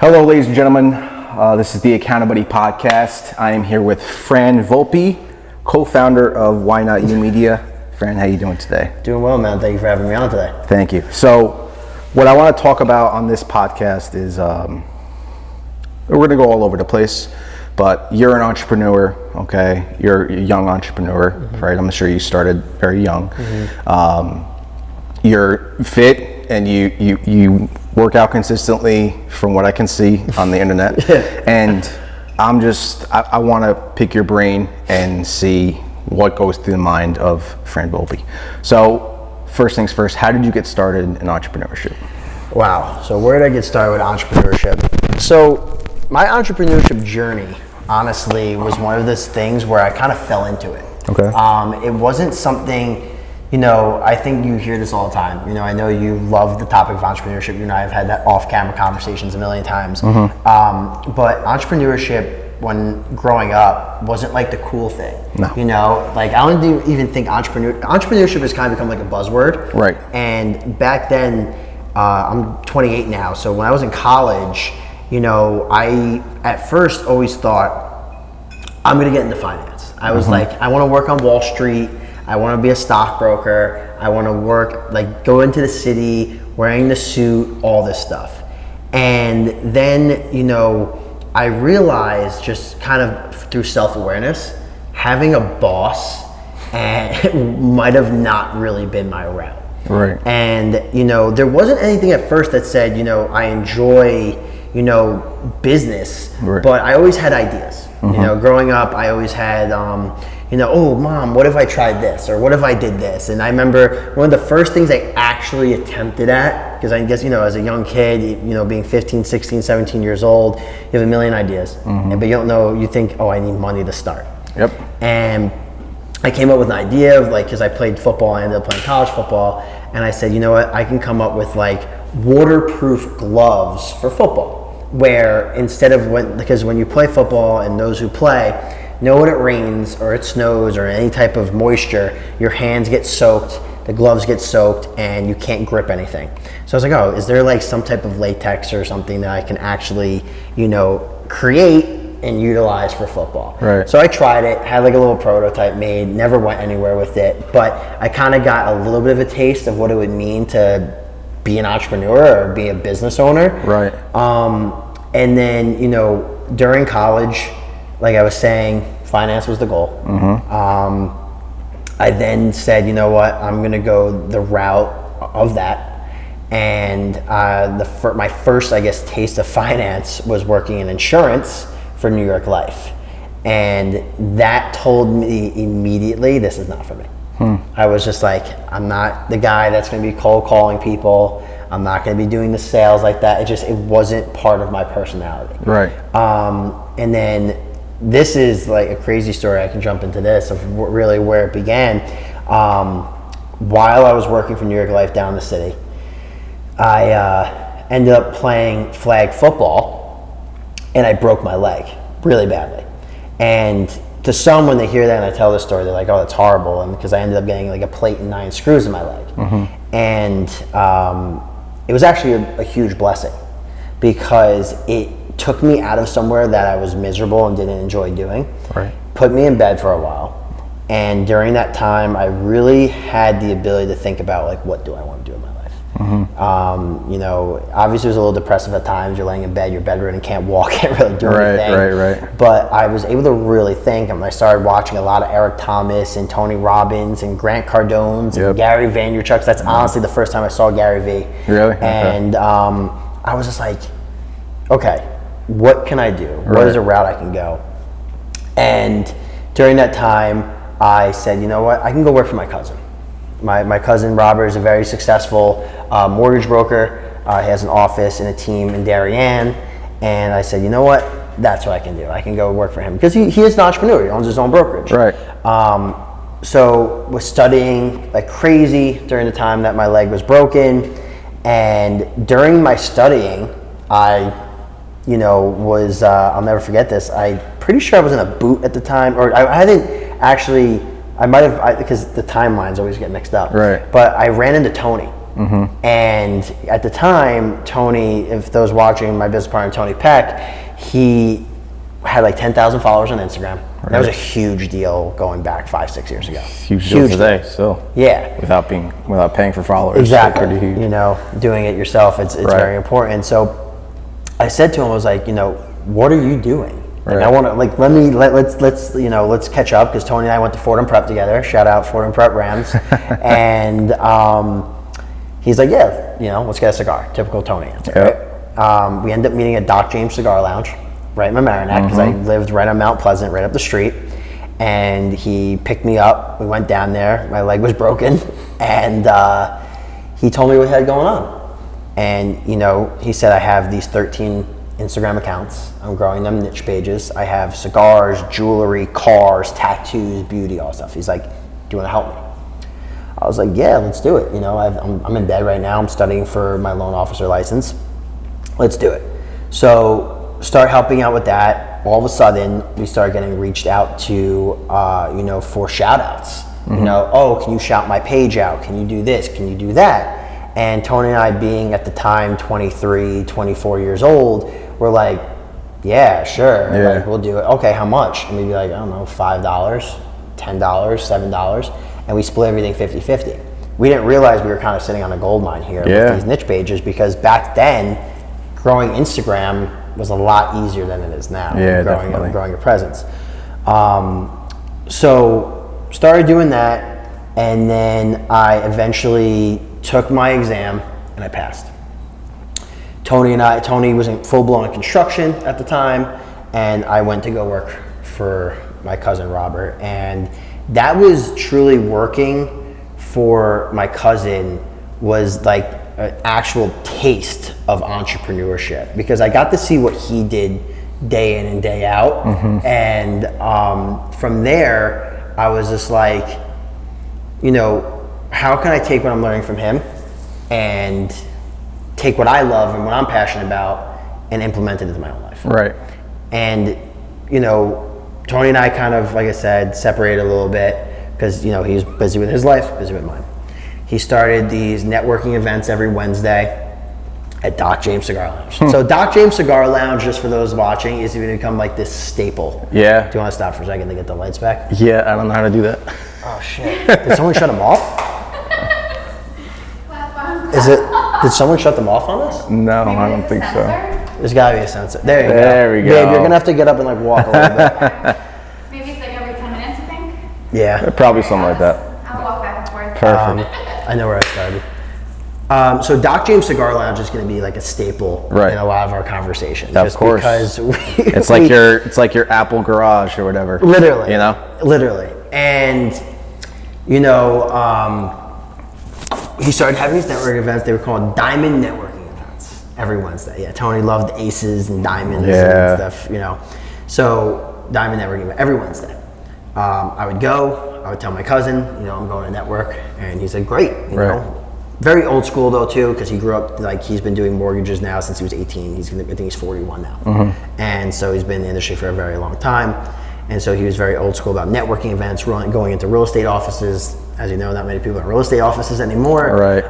Hello, ladies and gentlemen. This is the AccountaBuddy podcast. I am here with Fran Volpe, co-founder of Why Not You Media. Fran, how you doing today? Doing well, man. Thank you for having me on today. Thank you. So, what I want to talk about on this podcast is we're going to go all over the place, but you're an entrepreneur, okay? You're a young entrepreneur, right? I'm sure you started very young. You're fit and you work out consistently from what I can see on the internet. And I want to pick your brain and see what goes through the mind of Fran Volpe. So first things first, how did you get started in entrepreneurship? Wow. So where did I get started with entrepreneurship? So my entrepreneurship journey, honestly, was one of those things where I kind of fell into it. Okay. It wasn't something, I think you hear this all the time. I know you love the topic of entrepreneurship. You and I have had that off-camera conversations a million times. But entrepreneurship, when growing up, wasn't like the cool thing. No. I don't even think entrepreneurship has kind of become like a buzzword. Right. And back then, I'm 28 now. So when I was in college, I at first always thought, I'm going to get into finance. I was like, I want to work on Wall Street. I want to be a stockbroker. I want to work, go into the city, wearing the suit, all this stuff. And then, I realized just kind of through self-awareness, having a boss might have not really been my route. Right. And, there wasn't anything at first that said, I enjoy, business, right. But I always had ideas. Growing up, I always had, oh, mom, what if I tried this? Or what if I did this? And I remember one of the first things I actually attempted at, because I guess, as a young kid, being 15, 16, 17 years old, you have a million ideas. But you don't know, you think, oh, I need money to start. Yep. And I came up with an idea of because I played football, I ended up playing college football. And I said, you know what, I can come up with waterproof gloves for football. Where instead of because when you play football and those who play, when it rains or it snows or any type of moisture, your hands get soaked, the gloves get soaked, and you can't grip anything. So I was like, oh, is there some type of latex or something that I can actually, create and utilize for football? Right. So I tried it, had a little prototype made, never went anywhere with it, but I kind of got a little bit of a taste of what it would mean to be an entrepreneur or be a business owner. Right. And then, during college, like I was saying, finance was the goal. I then said, you know what, I'm going to go the route of that. And my first, I guess, taste of finance was working in insurance for New York Life. And that told me immediately, this is not for me. I was just like, I'm not the guy that's going to be cold calling people. I'm not going to be doing the sales like that. It wasn't part of my personality. Right. And then this is a crazy story. I can jump into this of really where it began. While I was working for New York Life down in the city, I ended up playing flag football, and I broke my leg really badly. And to some, when they hear that and I tell this story, they're like, oh, that's horrible. And because I ended up getting a plate and 9 screws in my leg. And it was actually a huge blessing, because it took me out of somewhere that I was miserable and didn't enjoy doing. Right. Put me in bed for a while. And during that time, I really had the ability to think about what do I want to do in my life. Obviously it was a little depressive at times. You're laying in bed, you're bedridden, can't walk, can't really do anything. Right. But I was able to really think, and I started watching a lot of Eric Thomas and Tony Robbins and Grant Cardone's and Gary Vaynerchuk's. That's honestly the first time I saw Gary V. Really? And I was just like, okay, what can I do? What is a route I can go? And during that time, I said, you know what, I can go work for my cousin. My cousin Robert is a very successful mortgage broker. He has an office and a team in Darien. And I said, you know what, that's what I can do. I can go work for him. Because he is an entrepreneur. He owns his own brokerage. Right. So was studying like crazy during the time that my leg was broken. And during my studying, I was, I'll never forget this. I'm pretty sure I was in a boot at the time, or I hadn't actually, I might have, because the timelines always get mixed up. Right. But I ran into Tony And at the time, Tony, if those watching, my business partner, Tony Peck, he had like 10,000 followers on Instagram. Right. That was a huge deal going back 5-6 years ago. Huge deal today, still. Yeah. Without paying for followers. Exactly. Pretty huge. You know, doing it yourself, it's very important. So I said to him, I was like, you know, what are you doing? Like, I want to, like, let's catch up, because Tony and I went to Fordham Prep together. Shout out Fordham Prep Rams. And he's like, yeah, you know, let's get a cigar. Typical Tony answer, right? We ended up meeting at Doc James Cigar Lounge, right in Mamaroneck, because I lived right on Mount Pleasant, right up the street. And he picked me up. We went down there. My leg was broken, and he told me what he had going on. And you know, he said, I have these 13 Instagram accounts. I'm growing them niche pages. I have cigars, jewelry, cars, tattoos, beauty, all stuff. He's like, do you want to help me? I was like, yeah, let's do it. You know, I'm in bed right now. I'm studying for my loan officer license. Let's do it. So start helping out with that. All of a sudden, we started getting reached out to, you know, for shout outs. You know, oh, can you shout my page out? Can you do this? Can you do that? And Tony and I, being at the time 23, 24 years old, we're like, yeah, sure. Like, we'll do it. Okay, how much? And we'd be like, I don't know, $5, $10, $7. And we split everything 50-50. We didn't realize we were kind of sitting on a gold mine here with these niche pages, because back then, growing Instagram was a lot easier than it is now. Growing a presence. So started doing that, and then I eventually took my exam and I passed. Tony was in full-blown construction at the time, and I went to go work for my cousin Robert. And that was truly working for my cousin, was like an actual taste of entrepreneurship, because I got to see what he did day in and day out. And from there, I was just like, you know, how can I take what I'm learning from him and take what I love and what I'm passionate about and implement it into my own life. Right. And, you know, Tony and I kind of, like I said, separated a little bit, because, you know, he's busy with his life, busy with mine. He started these networking events every Wednesday at Doc James Cigar Lounge. So Doc James Cigar Lounge, just for those watching, is going to become like this staple. Yeah. Do you want to stop for a second to get the lights back? Yeah, I don't know how to do that. Oh shit. Did someone shut them off? Did someone shut them off on us? No, I don't think so. There's gotta be a sensor. There you go. There we go. Babe, you're gonna have to get up and like walk a little bit. Maybe it's like every 10 minutes, I think. Yeah. Probably something like that. I'll walk back and forth. Perfect. I know where I started. So Doc James Cigar Lounge is going to be like a staple in a lot of our conversations. Of course. Because it's like your Apple garage or whatever. Literally. You know? Literally. And, you know, he started having these networking events. They were called Diamond Networking Events every Wednesday. Yeah, Tony loved aces and diamonds and stuff, you know. So Diamond Networking Event every Wednesday. I would go. I would tell my cousin, you know, I'm going to network. And he said, great, you know. Very old school though too, because he grew up, like, he's been doing mortgages now since he was 18. I think he's 41 now. And so he's been in the industry for a very long time. And so he was very old school about networking events, going into real estate offices. As you know, not many people are in real estate offices anymore. Right.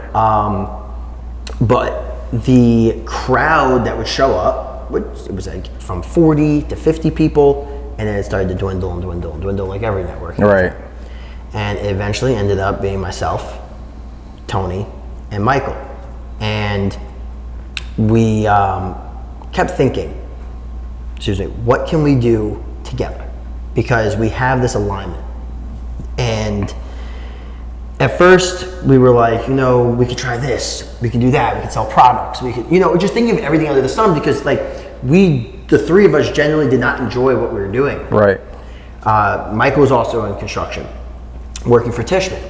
But the crowd that would show up, it was like from 40 to 50 people, and then it started to dwindle and dwindle and dwindle, like every networking event. And it eventually ended up being myself, Tony, and Michael. And we kept thinking, what can we do together? Because we have this alignment. And at first we were like, you know, we could try this, we could do that, we could sell products, we could, you know, just thinking of everything under the sun, because like the three of us genuinely did not enjoy what we were doing. Right. Michael was also in construction, working for Tishman.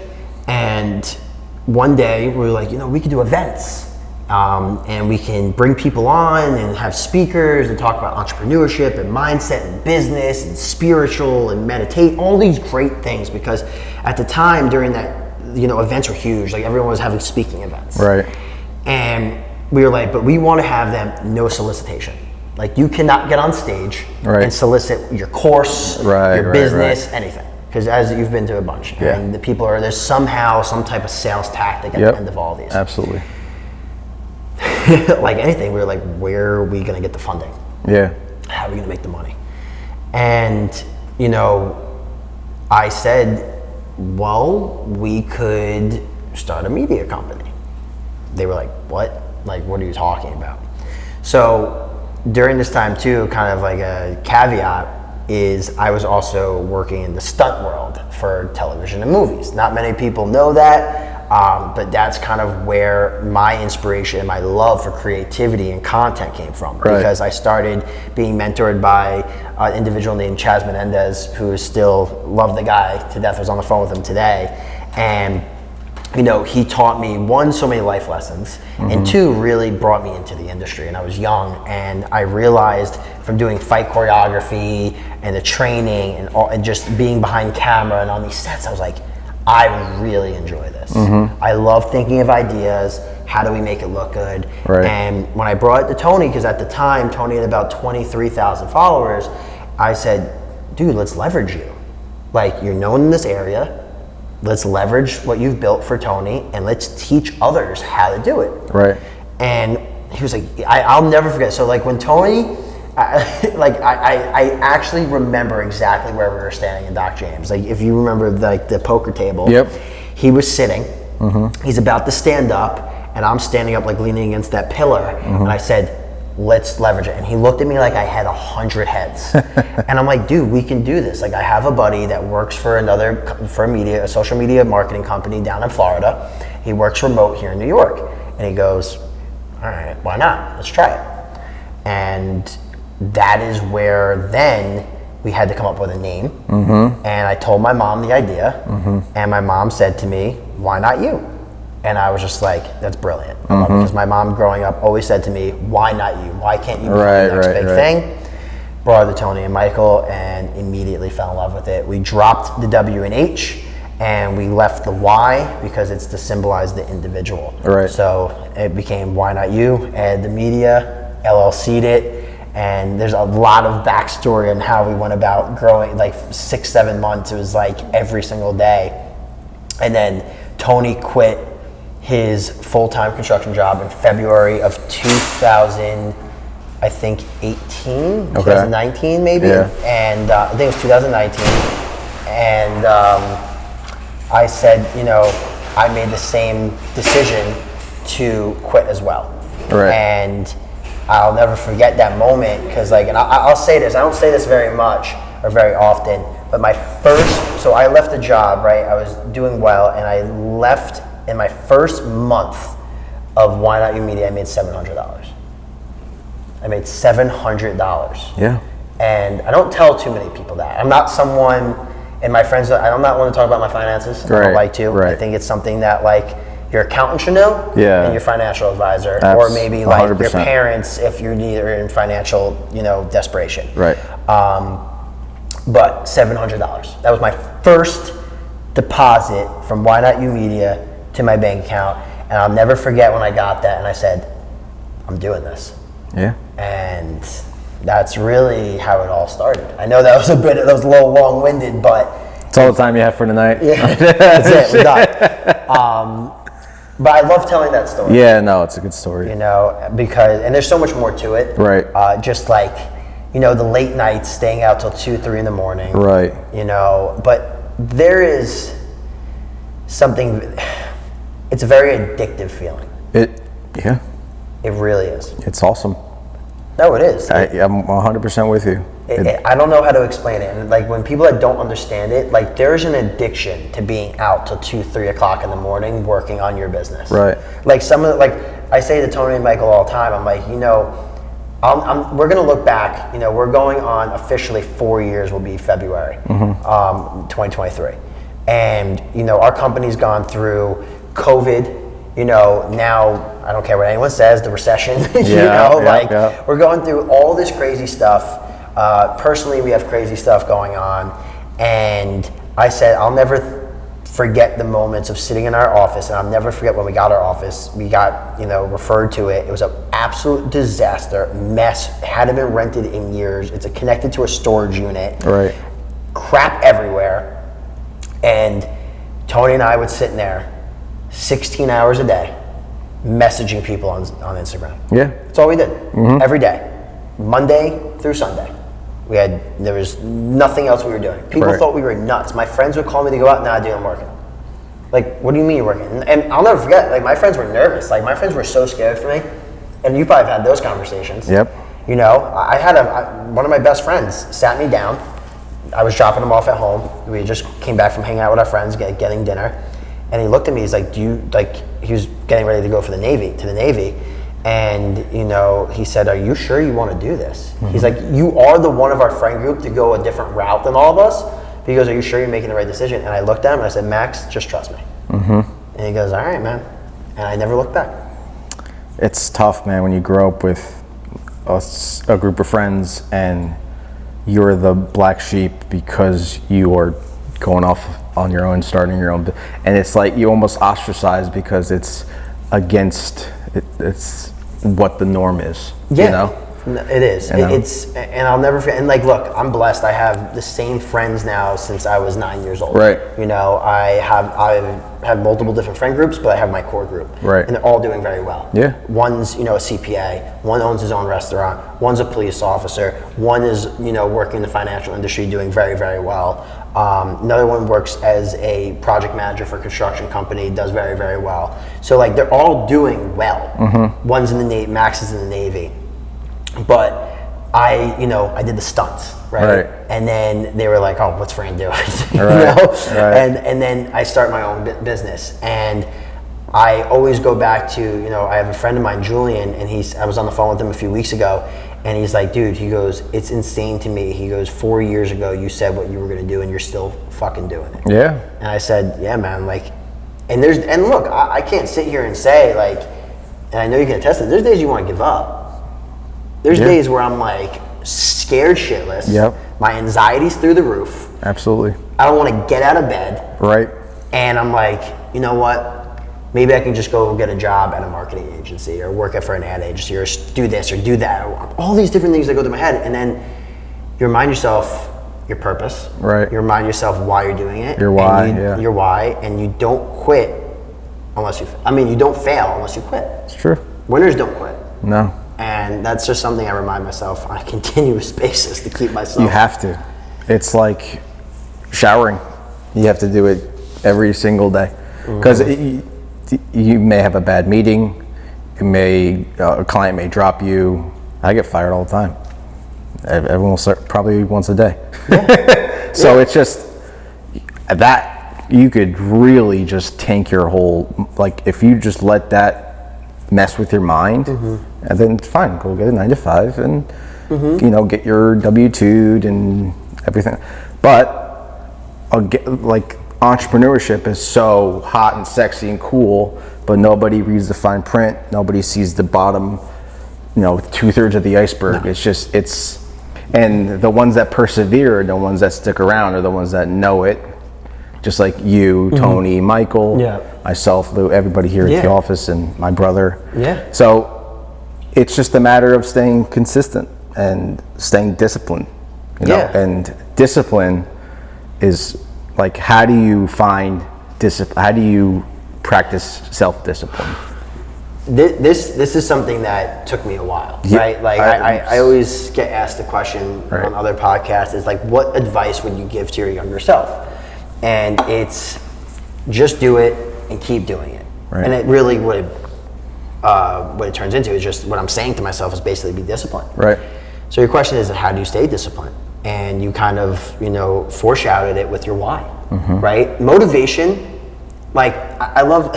And one day we were like, you know, we could do events. And we can bring people on and have speakers and talk about entrepreneurship and mindset and business and spiritual and meditate, all these great things, because at the time during that, you know, events were huge. Like everyone was having speaking events. Right. And we were like, but we want to have them no solicitation. Like you cannot get on stage and solicit your course, your business, anything. because as you've been to a bunch, and the people are, there's somehow some type of sales tactic at the end of all these. Absolutely. Like anything, we were like, where are we going to get the funding? Yeah. How are we going to make the money? And, you know, I said, well, we could start a media company. They were like, what? Like, what are you talking about? So during this time too, kind of like a caveat is I was also working in the stunt world for television and movies. Not many people know that, but that's kind of where my inspiration and my love for creativity and content came from. Right. Because I started being mentored by an individual named Chaz Menendez, who is still, love the guy to death. I was on the phone with him today. And you know, he taught me, one, so many life lessons, and two, really brought me into the industry. And I was young, and I realized from doing fight choreography and the training and just being behind camera and on these sets, I was like, I really enjoy this. I love thinking of ideas. How do we make it look good? Right. And when I brought it to Tony, because at the time, Tony had about 23,000 followers, I said, dude, let's leverage you. Like, you're known in this area. Let's leverage what you've built for Tony, and let's teach others how to do it. Right. And he was like, I'll never forget. So like when Tony, I actually remember exactly where we were standing in Doc James. Like if you remember like the poker table, he was sitting, he's about to stand up, and I'm standing up like leaning against that pillar, and I said, let's leverage it. And he looked at me like I had 100 heads. And I'm like, dude, we can do this. Like I have a buddy that works for a social media marketing company down in Florida. He works remote here in New York. And he goes, all right, why not? Let's try it. And that is where then we had to come up with a name. And I told my mom the idea. And my mom said to me, why not you? And I was just like, that's brilliant. Because my mom growing up always said to me, why not you? Why can't you be the next big thing? Brought it to Tony and Michael and immediately fell in love with it. We dropped the W and H and we left the Y because it's to symbolize the individual. Right. So it became Why Not You, and the media, LLC'd it. And there's a lot of backstory on how we went about growing, like 6-7 months. It was like every single day. And then Tony quit his full-time construction job in February of 2018, 2019 maybe, and I think it was 2019, and I said, you know, I made the same decision to quit as well, and I'll never forget that moment, because like, and I'll say this, I don't say this very much or very often, but so I left the job, right, I was doing well, and I left. In my first month of Why Not You Media, I made $700. I made $700. Yeah. And I don't tell too many people that. I'm not someone, and my friends, I'm not one to talk about my finances. I don't like to. I think it's something that like your accountant should know, and your financial advisor, or maybe like 100%. Your parents if you're either in financial, you know, desperation. Right. But $700. That was my first deposit from Why Not You Media to my bank account, and I'll never forget when I got that and I said, I'm doing this. Yeah. And that's really how it all started. I know that was a little long-winded, but it's all the time you have for tonight. Yeah, that's it, we're done. But I love telling that story. Yeah, no, it's a good story. You know, because, and there's so much more to it. Right. Just like, you know, the late nights, staying out till 2-3 in the morning. Right. You know, but there is something, it's a very addictive feeling. Yeah. It really is. It's awesome. No, it is. I'm 100% with you. I don't know how to explain it. And like when people that don't understand it, like there's an addiction to being out till 2-3 o'clock in the morning working on your business. Right. Like like I say to Tony and Michael all the time, I'm like, you know, we're going to look back, you know, we're going on officially 4 years will be February, 2023. And, you know, our company's gone through COVID, you know, now I don't care what anyone says, the recession, we're going through all this crazy stuff. Personally, we have crazy stuff going on. And I said, I'll never forget the moments of sitting in our office, and I'll never forget when we got our office, we got, you know, referred to it. It was an absolute disaster, mess, hadn't been rented in years. It's connected to a storage unit. Right. Crap everywhere. And Tony and I would sit in there 16 hours a day messaging people on Instagram. Yeah. That's all we did. Every day. Monday through Sunday. There was nothing else we were doing. People thought we were nuts. My friends would call me to go out. Nah, dude, I'm working. Like, what do you mean you're working? And I'll never forget, like, my friends were nervous. Like, my friends were so scared for me. And you probably have had those conversations. Yep. You know, I had one of my best friends sat me down. I was dropping him off at home. We just came back from hanging out with our friends, getting dinner. And he looked at me, he's like, he was getting ready to go to the Navy. And, you know, he said, are you sure you want to do this? He's like, you are the one of our friend group to go a different route than all of us. He goes, are you sure you're making the right decision? And I looked at him and I said, Max, just trust me. And he goes, all right, man. And I never looked back. It's tough, man, when you grow up with a group of friends and you're the black sheep because you are going off on your own, starting your own, and it's like you almost ostracize because it's against it's what the norm is. Yeah, you know? It is. And I'll never forget. And like, look, I'm blessed. I have the same friends now since I was 9 years old. Right. You know, I have multiple different friend groups, but I have my core group. Right. And they're all doing very well. Yeah. One's, you know, a CPA. One owns his own restaurant. One's a police officer. One is, you know, working in the financial industry, doing very, very well. Another one works as a project manager for a construction company, does very, very well. So like, they're all doing well. One's in the Navy, Max is in the Navy. But I did the stunts, right? And then they were like, "Oh, what's Fran doing?" you know? And then I start my own business, and I always go back to, you know, I have a friend of mine, Julian, and I was on the phone with him a few weeks ago, and he's like, "Dude," he goes, "it's insane to me." He goes, 4 years ago, you said what you were gonna do, and you're still fucking doing it." Yeah. And I said, "Yeah, man." Like, and look, I can't sit here and say like, and I know you can attest to it, there's days you want to give up. There's days where I'm like scared shitless. Yep. My anxiety's through the roof. Absolutely. I don't want to get out of bed. Right. And I'm like, you know what? Maybe I can just go get a job at a marketing agency or work for an ad agency or do this or do that. All these different things that go through my head. And then you remind yourself your purpose. Right. You remind yourself why you're doing it. Your why, Your why. And you don't quit unless you don't fail unless you quit. It's true. Winners don't quit. No. And that's just something I remind myself on a continuous basis to keep myself. You have to. It's like showering. You have to do it every single day. Because you may have a bad meeting. A client may drop you. I get fired all the time. Everyone will start probably once a day. Yeah. So it's just that you could really just tank your whole, like if you just let that mess with your mind, and then fine, go get a 9 to 5 and you know, get your W-2'd and everything. But like entrepreneurship is so hot and sexy and cool, but nobody reads the fine print. Nobody sees the bottom, you know, 2/3 of the iceberg. No. And the ones that persevere, the ones that stick around, are the ones that know it. Just like you, Tony, Michael, myself, Lou, everybody here at the office, and my brother. Yeah. So it's just a matter of staying consistent and staying disciplined. You know? And discipline is like, how do you find discipline? How do you practice self-discipline? This is something that took me a while, right? Like I always get asked the question on other podcasts is like, what advice would you give to your younger self? And it's just do it and keep doing it. Right. And it really what it turns into is just what I'm saying to myself is basically be disciplined. Right. So your question is, how do you stay disciplined? And you kind of, you know, foreshadowed it with your why, right? Motivation, like I love,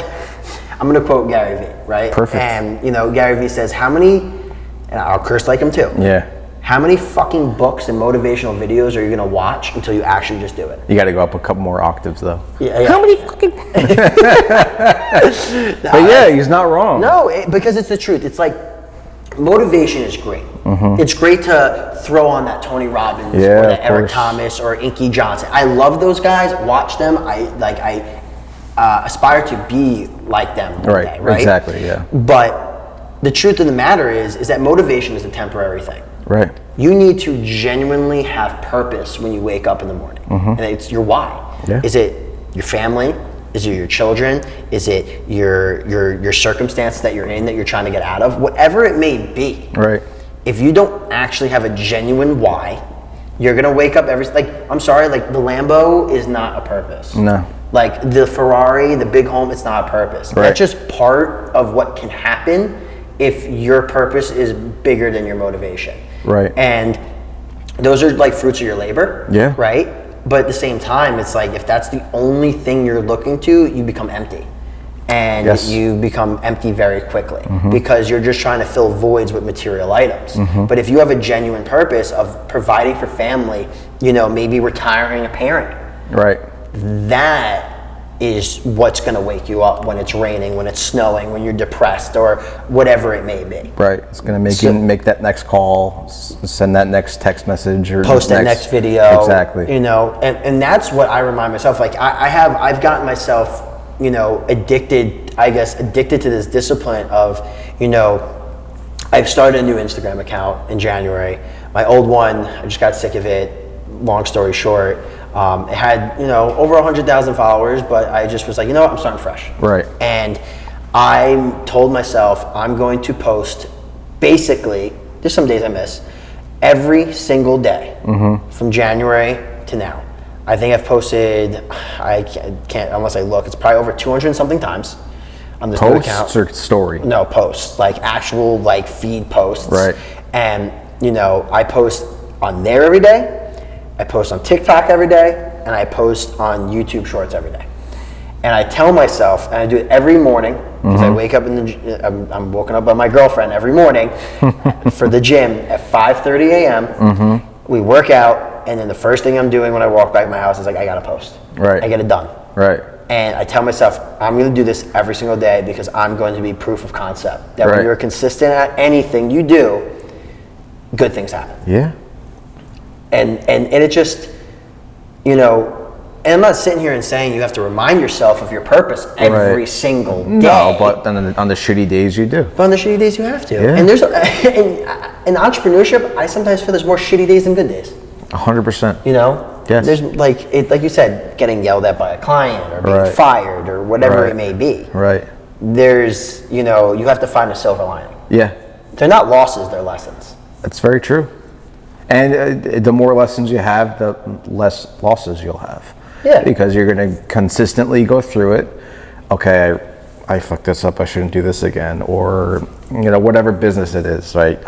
I'm going to quote Gary Vee, right? Perfect. And, you know, Gary Vee says, and I'll curse like him too. Yeah. How many fucking books and motivational videos are you gonna watch until you actually just do it? You got to go up a couple more octaves, though. Yeah. How many fucking? But yeah, he's not wrong. No, because it's the truth. It's like motivation is great. It's great to throw on that Tony Robbins or that Eric Thomas or Inky Johnson. I love those guys. Watch them. I aspire to be like them one day, right? Exactly. Yeah. But the truth of the matter is that motivation is a temporary thing. Right. You need to genuinely have purpose when you wake up in the morning, and it's your why. Yeah. Is it your family? Is it your children? Is it your circumstance that you're in that you're trying to get out of? Whatever it may be. Right. If you don't actually have a genuine why, you're gonna wake up I'm sorry, like the Lambo is not a purpose. No. Like the Ferrari, the big home, it's not a purpose. Right. That's just part of what can happen if your purpose is bigger than your motivation. Right. And those are like fruits of your labor. Yeah. Right? But at the same time, it's like if that's the only thing you're looking to, you become empty. And Yes. you become empty very quickly because you're just trying to fill voids with material items. But if you have a genuine purpose of providing for family, maybe retiring a parent, Right. that is what's going to wake you up when it's raining, when it's snowing, when you're depressed, or whatever it may be. Right. It's going to make you make that next call, send that next text message, or Post that next video. Exactly. And that's what I remind myself. Like I've gotten myself, addicted to this discipline of, I've started a new Instagram account in January. My old one, I just got sick of it. Long story short, it had, over 100,000 followers, but I just was like, I'm starting fresh. Right. And I told myself I'm going to post basically, there's some days I miss, every single day from January to now. I think I've posted, I can't unless I look, it's probably over 200 and something times on this new account. Posts or story? No, posts, like actual feed posts. Right. And, I post on there every day, I post on TikTok every day, and I post on YouTube Shorts every day. And I tell myself, and I do it every morning, because I wake up I'm woken up by my girlfriend every morning for the gym at 5:30 a.m. We work out, and then the first thing I'm doing when I walk back to my house is I gotta post. Right. I get it done. Right. And I tell myself, I'm gonna do this every single day because I'm going to be proof of concept. That when you're consistent at anything you do, good things happen. Yeah. And it just, and I'm not sitting here and saying you have to remind yourself of your purpose every single day. No, but on the shitty days you do. But on the shitty days you have to. Yeah. And there's, in entrepreneurship, I sometimes feel there's more shitty days than good days. 100%. Yes. There's like you said, getting yelled at by a client or being fired or whatever it may be. Right. There's, you have to find a silver lining. Yeah. They're not losses, they're lessons. That's very true. And the more lessons you have, the less losses you'll have. Yeah. Because you're going to consistently go through it. Okay, I fucked this up. I shouldn't do this again. Or, whatever business it is, right?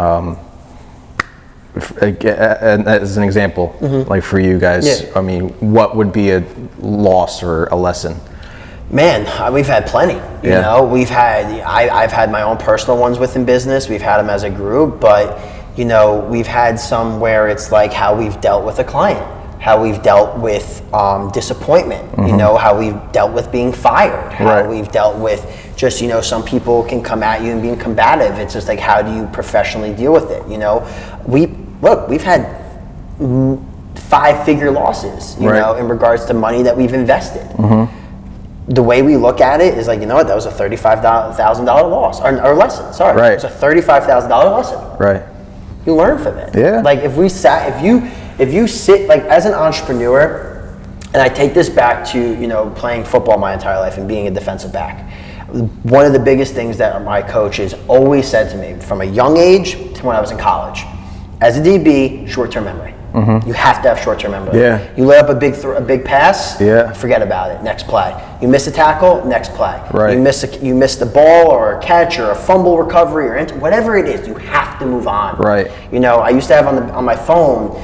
And as an example, like for you guys, I mean, what would be a loss or a lesson? Man, we've had plenty. I've had my own personal ones within business. We've had them as a group, but we've had some where it's like how we've dealt with a client, how we've dealt with disappointment, how we've dealt with being fired, how we've dealt with just, some people can come at you and being combative. It's just like, how do you professionally deal with it? We've had 5-figure losses, in regards to money that we've invested. The way we look at it is like, that was a $35,000 loss or lesson. Sorry, right. It was a $35,000 lesson. Right. You learn from it. Yeah. Like if you sit like as an entrepreneur, and I take this back to playing football my entire life and being a defensive back. One of the biggest things that my coaches always said to me from a young age to when I was in college, as a DB, short-term memory. You have to have short-term memory. Yeah. You let up a big pass. Yeah. Forget about it. Next play. You miss a tackle. Next play. Right. You miss the ball or a catch or a fumble recovery or whatever it is. You have to move on. Right. I used to have on my phone.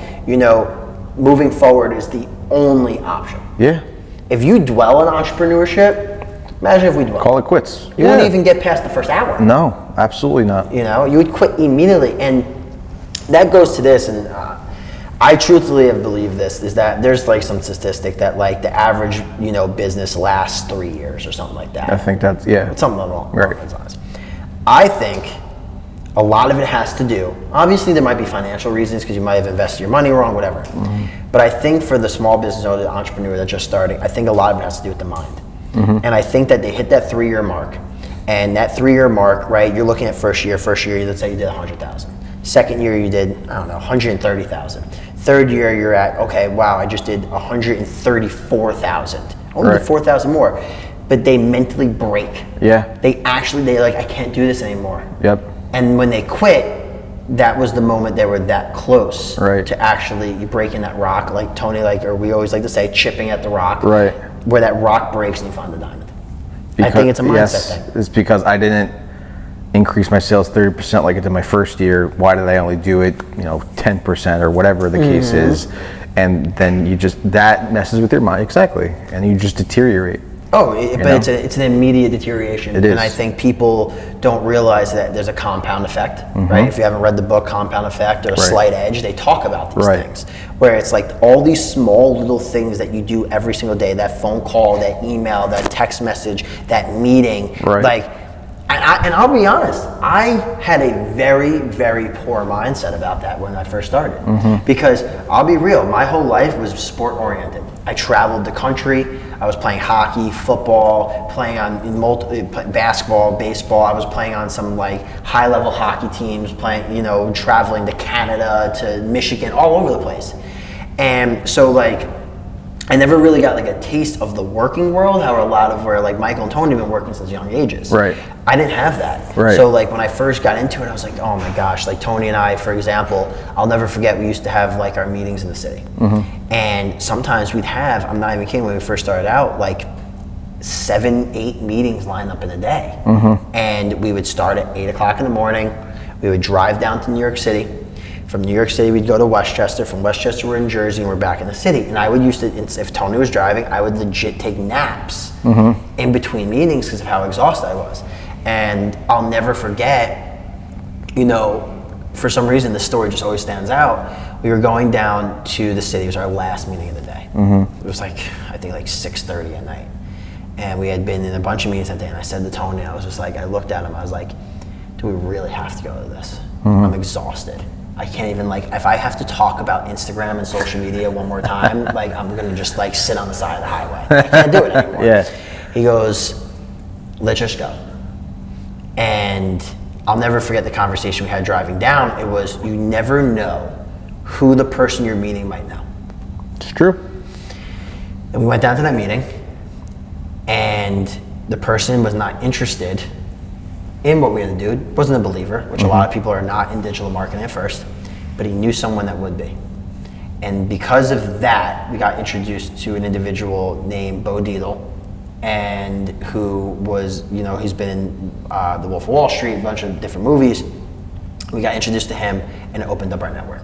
Moving forward is the only option. Yeah. If you dwell on entrepreneurship, imagine if we dwell. Call it quits. You wouldn't even get past the first hour. No, absolutely not. You would quit immediately, and that goes to this, and I truthfully have believed this, is that there's like some statistic that like the average, business lasts 3 years or something like that. I think that's, Something along Right. those lines. I think a lot of it has to do, obviously there might be financial reasons because you might have invested your money wrong, whatever. But I think for the small business owner, the entrepreneur that's just starting, I think a lot of it has to do with the mind. And I think that they hit that 3-year mark. And that 3-year mark, right, you're looking at first year, let's say you did 100,000. Second year you did, I don't know, 130,000. Third year you're at, okay, wow, I just did 134,000. Only did 4,000 more. But they mentally break. Yeah. They're like, I can't do this anymore. Yep. And when they quit, that was the moment they were that close to actually you breaking that rock, like Tony, or we always like to say, chipping at the rock. Right. Where that rock breaks and you find the diamond. I think it's a mindset thing. It's because I didn't increase my sales 30% like I did my first year. Why did I only do it, 10% or whatever the case is? And then that messes with your mind, exactly, and you just deteriorate. Oh, but it's an immediate deterioration. It is. And I think people don't realize that there's a compound effect, right? If you haven't read the book Compound Effect or Slight Edge, they talk about these things. Where it's like all these small little things that you do every single day, that phone call, that email, that text message, that meeting. Right. And I'll be honest, I had a very, very poor mindset about that when I first started. Because I'll be real, my whole life was sport oriented. I traveled the country. I was playing hockey, football, playing on basketball, baseball. I was playing on some high level hockey teams, traveling to Canada, to Michigan, all over the place. And so I never really got a taste of the working world, how a lot of where Michael and Tony have been working since young ages. Right. I didn't have that. Right. So when I first got into it, I was like, oh my gosh, Tony and I, for example, I'll never forget, we used to have our meetings in the city. And sometimes we'd have, I'm not even kidding, when we first started out, 7, 8 meetings lined up in a day. And we would start at 8 o'clock in the morning. We would drive down to New York City. From New York City, we'd go to Westchester. From Westchester, we're in Jersey, and we're back in the city. And I would if Tony was driving, I would legit take naps in between meetings because of how exhausted I was. And I'll never forget, for some reason, this story just always stands out. We were going down to the city. It was our last meeting of the day. It was I think 6:30 at night. And we had been in a bunch of meetings that day. And I said to Tony, I was just I looked at him, I was like, do we really have to go to this? I'm exhausted. I can't even if I have to talk about Instagram and social media one more time, I'm gonna just sit on the side of the highway. I can't do it anymore. He goes, let's just go. And I'll never forget the conversation we had driving down. It was, you never know who the person you're meeting might know. It's true. And we went down to that meeting, and the person was not interested in what we had to do. Wasn't a believer, which a lot of people are not in digital marketing at first, but he knew someone that would be. And because of that, we got introduced to an individual named Bo Dietl, and who was, he's been in The Wolf of Wall Street, a bunch of different movies. We got introduced to him, and it opened up our network.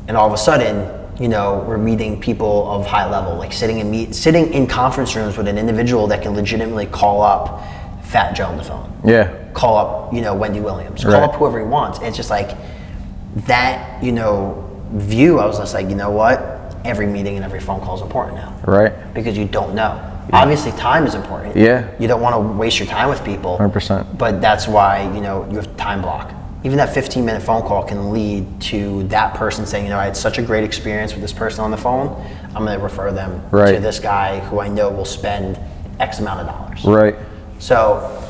And all of a sudden, we're meeting people of high level, sitting in conference rooms with an individual that can legitimately call up Fat Joe on the phone. Yeah. Call up, Wendy Williams. Call up whoever he wants. And it's just that, view. I was just you know what? Every meeting and every phone call is important now. Right. Because you don't know. Yeah. Obviously, time is important. Yeah. You don't want to waste your time with people. 100%. But that's why, you have time block. Even that 15-minute phone call can lead to that person saying, I had such a great experience with this person on the phone. I'm going to refer them to this guy who I know will spend X amount of dollars. Right. So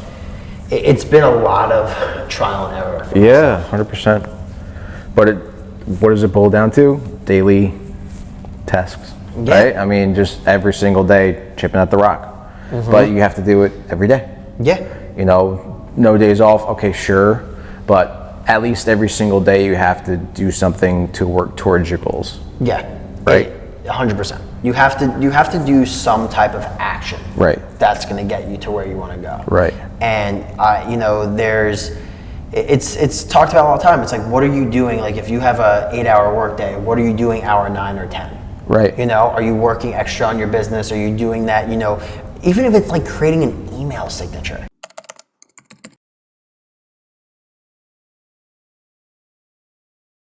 it's been a lot of trial and error. Yeah, 100%. But what does it boil down to? Daily tasks, right? I mean, just every single day chipping at the rock. But you have to do it every day. Yeah. No days off, okay, sure. But at least every single day you have to do something to work towards your goals. Yeah. Right? 100%. You have to do some type of action. Right. That's going to get you to where you want to go. Right. And it's talked about all the time. It's what are you doing? If you have a 8-hour work day, what are you doing hour 9 or 10? Right. Are you working extra on your business? Are you doing that? Even if it's creating an email signature.